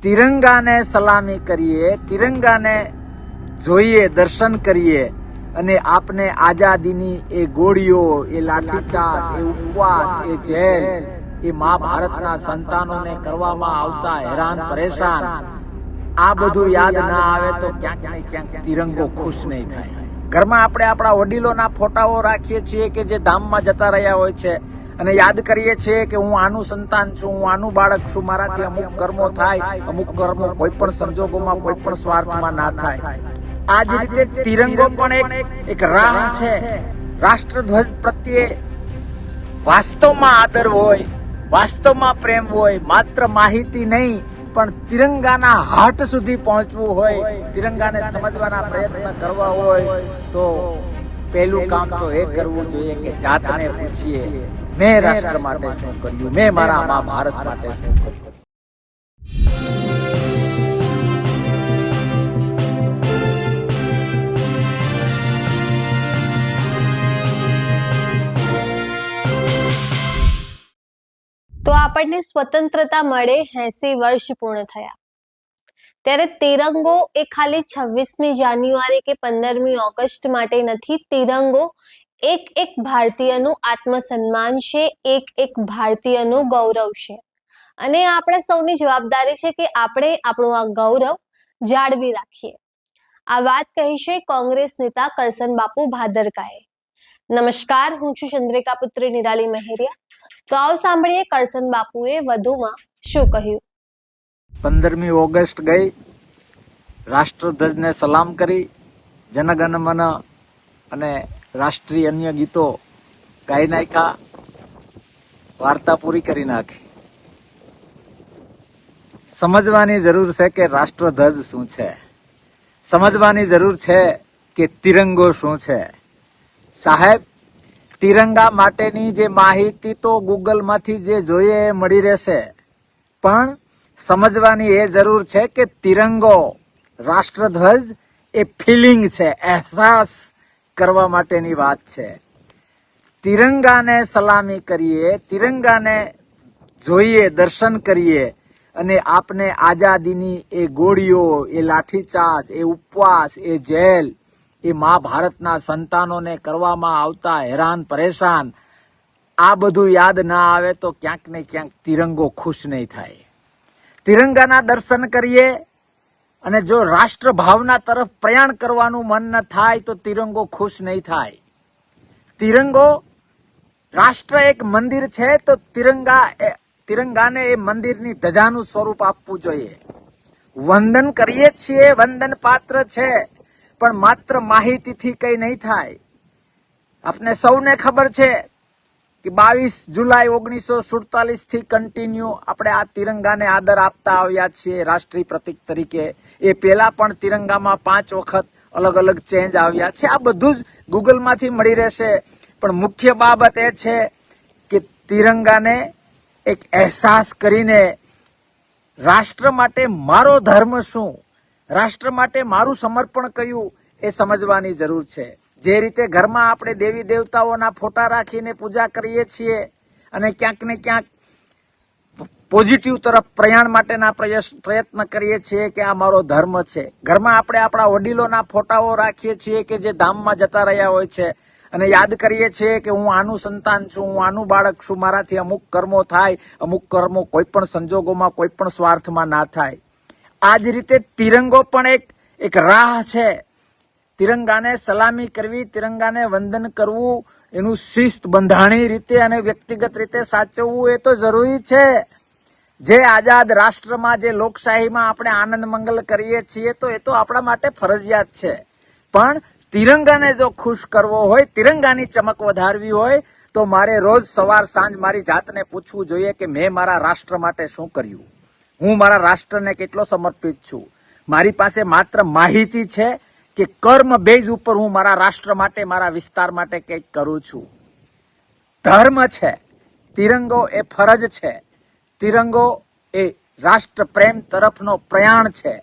તિરંગાને સલામી કરીએ, તિરંગાને જોઈએ, દર્શન કરીએ અને આપને આઝાદીની એ ગોળીઓ, એ લાઠીચાર્જ, એ ઉપવાસ, એ જેલ, એ મહાભારતના સંતાનોને કરવામાં આવતા હેરાન પરેશાન, આ બધું યાદ ના આવે તો ક્યાંક ને ક્યાંક તિરંગો ખુશ નહીં થાય. ઘરમાં આપણે આપણા વડીલોના ફોટાઓ રાખીએ છીએ કે જે ધામમાં જતા રહ્યા હોય છે અને યાદ કરીએ છીએ કે હું આનું સંતાન છું, હું આનું બાળક છું, મારાથી અમુક કર્મો થાય, અમુક કર્મો કોઈ પણ સંજોગોમાં, કોઈ પણ સ્વાર્થમાં ના થાય. આ જ રીતે તિરંગો પણ એક રાહ છે. રાષ્ટ્રધ્વજ પ્રત્યે વાસ્તવમાં આદર હોય, વાસ્તવમાં પ્રેમ હોય, માત્ર માહિતી નહીં પણ તિરંગાના હાટ સુધી પહોંચવું હોય, તિરંગાને સમજવાના પ્રયત્ન કરવા હોય તો પહેલું કામ તો એ કરવું જોઈએ કે જાતને પૂછીએ, મેં રાષ્ટ્ર માટે શું કર્યું, મેં મારા મા ભારત માટે શું કર્યું. તો આપણને સ્વતંત્રતા મળે 80 વર્ષ પૂર્ણ થયા, ત્યારે તિરંગો એ ખાલી 26મી જાન્યુઆરી કે 15મી ઓગસ્ટ માટે નથી. તિરંગો એક ભારતીયનું આત્મસન્માન છે, એક ભારતીયનું ગૌરવ છે અને આપણે સૌની જવાબદારી છે કે આપણે આપણું આ ગૌરવ જાળવી રાખીએ. આ વાત કહી છે કોંગ્રેસ નેતા કરસન બાપુ ભાદરકાએ. નમસ્કાર, હું છું ચંદ્રિકા પુત્રી નિરાલી મહેરિયા. તો આવો સાંભળીએ કરસન બાપુએ વધુમાં શું કહ્યું. 15મી ઓગસ્ટ ગઈ, રાષ્ટ્રધ્વજને સલામ કરી, જનગણ મન અને રાષ્ટ્રીય અન્ય ગીતો ગાઈ નાખ્યા, વાર્તા પૂરી કરી નાખી. સમજવાની જરૂર છે કે રાષ્ટ્રધ્વજ શું છે, સમજવાની જરૂર છે કે તિરંગો શું છે. સાહેબ, તિરંગા માટેની જે માહિતી તો ગૂગલમાંથી જે જોઈએ એ મળી રહેશે, પણ સમજવાની એ જરૂર છે કે તિરંગો, રાષ્ટ્રધ્વજ એ ફિલિંગ છે, અહેસાસ કરવા માટેની વાત છે. તિરંગાને સલામી કરીએ, તિરંગાને જોઈએ, દર્શન કરીએ અને આપને આઝાદીની એ ગોળીઓ, એ લાઠીચાર્જ, એ ઉપવાસ, એ જેલ, એ મહાભારતના સંતાનોને કરવામાં આવતા હેરાન પરેશાન, આ બધું યાદ ના આવે તો ક્યાંક ને ક્યાંક તિરંગો ખુશ નહીં થાય. તિરંગાના દર્શન કરીએ અને જો રાષ્ટ્ર ભાવના તરફ પ્રયાણ કરવાનું મન ન થાય તો તિરંગો ખુશ નહીં થાય. તિરંગો, રાષ્ટ્ર એક મંદિર છે તો તિરંગાને એ મંદિરની ધજાનું સ્વરૂપ આપવું જોઈએ. વંદન કરીએ છીએ, વંદન પાત્ર છે, પણ માત્ર માહિતીથી કઈ નહીં થાય. આપને સૌને ખબર છે કે 22 જુલાઈ 1947 થી કન્ટિન્યુ આપણે આ તિરંગાને આદર આપતા આવ્યા છીએ રાષ્ટ્રીય પ્રતીક તરીકે. એ પહેલા પણ તિરંગામાં 5 વખત અલગ અલગ ચેન્જ આવ્યા છે. આ બધું જ ગૂગલમાંથી મળી રહેશે. પણ મુખ્ય બાબત એ છે કે તિરંગાને એક અહેસાસ કરીને રાષ્ટ્ર માટે મારો ધર્મ શું, રાષ્ટ્ર માટે મારું સમર્પણ કયું, એ સમજવાની જરૂર છે. જે રીતે ઘરમાં આપણે દેવી દેવતાઓના ફોટા રાખીને પૂજા કરીએ છીએ અને ક્યાંક ને ક્યાંક પોઝિટિવ તરફ પ્રયાણ માટેના પ્રયત્ન કરીએ છીએ કે આ મારો ધર્મ છે, ઘરમાં આપણે આપણા વડીલોના ફોટાઓ રાખીએ છીએ કે જે ધામમાં જતા રહ્યા હોય છે અને યાદ કરીએ છીએ કે હું આનું સંતાન છું, હું આનું બાળક છું, મારાથી અમુક કર્મો થાય, અમુક કર્મો કોઈ પણ સંજોગોમાં, કોઈ પણ સ્વાર્થમાં ના થાય. આ જ રીતે તિરંગો પણ એક રાહ છે. તિરંગાને સલામી કરવી, તિરંગાને વંદન કરવું, એનું શિસ્ત બંધાણી રીતે અને વ્યક્તિગત રીતે સાચવવું એ તો જરૂરી છે. જે આઝાદ રાષ્ટ્રમાં, જે લોકશાહીમાં આપણે આનંદ મંગલ કરીએ છીએ તો એ તો આપણા માટે ફરજિયાત છે. પણ તિરંગાને જો ખુશ કરવો હોય, તિરંગાની ચમક વધારવી હોય તો મારે રોજ સવાર સાંજ મારી જાતને પૂછવું જોઈએ કે મેં મારા રાષ્ટ્ર માટે શું કર્યું, હું મારા રાષ્ટ્રને કેટલો સમર્પિત છું. મારી પાસે માત્ર માહિતી છે કે કર્મ બેઝ ઉપર હું મારા રાષ્ટ્ર માટે, મારા વિસ્તાર માટે કંઈક કરું છું. ધર્મ છે, તિરંગો એ ફરજ છે, તિરંગો એ રાષ્ટ્ર પ્રેમ તરફનો પ્રયાણ છે,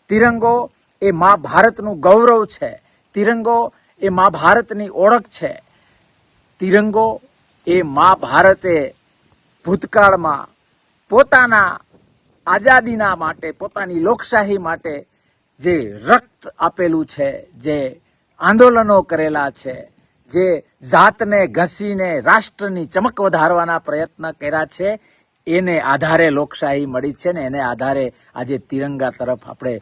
તિરંગો એ મા ભારતનું ગૌરવ છે, તિરંગો એ મા ભારતની ઓળખ છે. તિરંગો એ મા ભારતે ભૂતકાળમાં પોતાના આઝાદીના માટે, પોતાની લોકશાહી માટે જે રક્ત આપેલું છે, જે આંદોલનો કરેલા છે, જે જાતને ઘસીને રાષ્ટ્રની ચમક વધારવાના પ્રયત્ન કર્યા છે, એને આધારે લોકશાહી મળી છે ને એને આધારે આજે તિરંગા તરફ આપણે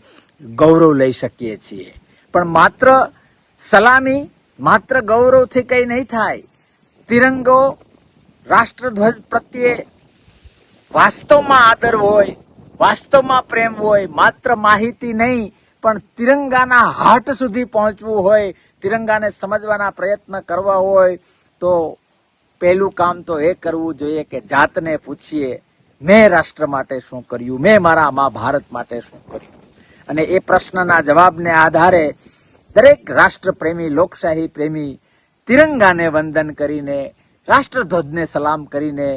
ગૌરવ લઈ શકીએ છીએ. પણ માત્ર સલામી, માત્ર ગૌરવથી કંઈ નહીં થાય. તિરંગો, રાષ્ટ્રધ્વજ પ્રત્યે વાસ્તવમાં આદર હોય, વાસ્તવમાં પ્રેમ હોય, માત્ર માહિતી નહીં પણ તિરંગાના હાર્ટ સુધી પહોંચવું હોય, તિરંગાને સમજવાના પ્રયત્ન કરવા હોય તો પહેલું કામ તો એ કરવું જોઈએ કે જાતને પૂછીએ, મેં રાષ્ટ્ર માટે શું કર્યું, મેં મારા મા ભારત માટે શું કર્યું. અને એ પ્રશ્નના જવાબને આધારે દરેક રાષ્ટ્રપ્રેમી, લોકશાહી પ્રેમી તિરંગાને વંદન કરીને, રાષ્ટ્રધ્વજને સલામ કરીને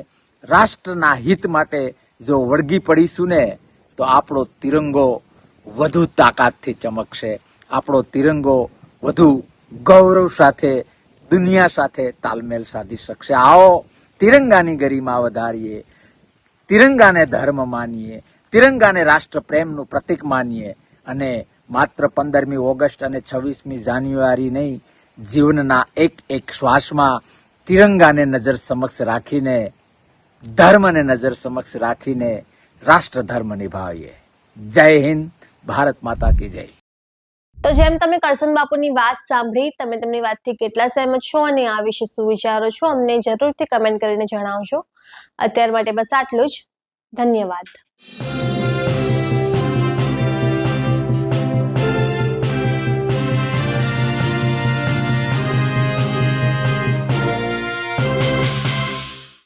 રાષ્ટ્રના હિત માટે જો વળગી પડીશું ને તો આપણો તિરંગો વધુ તાકાતથી ચમકશે, આપણો તિરંગો વધુ ગૌરવ સાથે દુનિયા સાથે તાલમેલ સાધી શકશે. આવો તિરંગાની ગરિમા વધારીએ, તિરંગાને ધર્મ માનીએ, તિરંગાને રાષ્ટ્ર પ્રેમનું પ્રતીક માનીએ અને માત્ર 15મી ઓગસ્ટ અને 26મી જાન્યુઆરી નહીં, જીવનના એક એક શ્વાસમાં તિરંગાને નજર સમક્ષ રાખીને, ધર્મને નજર સમક્ષ રાખીને રાષ્ટ્ર ધર્મ નિભાવીએ. જય હિન્દ, ભારત માતા કી જય. તો જેમ તમે કરશન બાપુની વાત સાંભળી, તમે તેમની વાતથી કેટલા સહેમત છો અને આ વિશે શું વિચારો છો, અમને જરૂરથી કમેન્ટ કરીને જણાવજો. અત્યાર માટે બસ આટલું જ. ધન્યવાદ.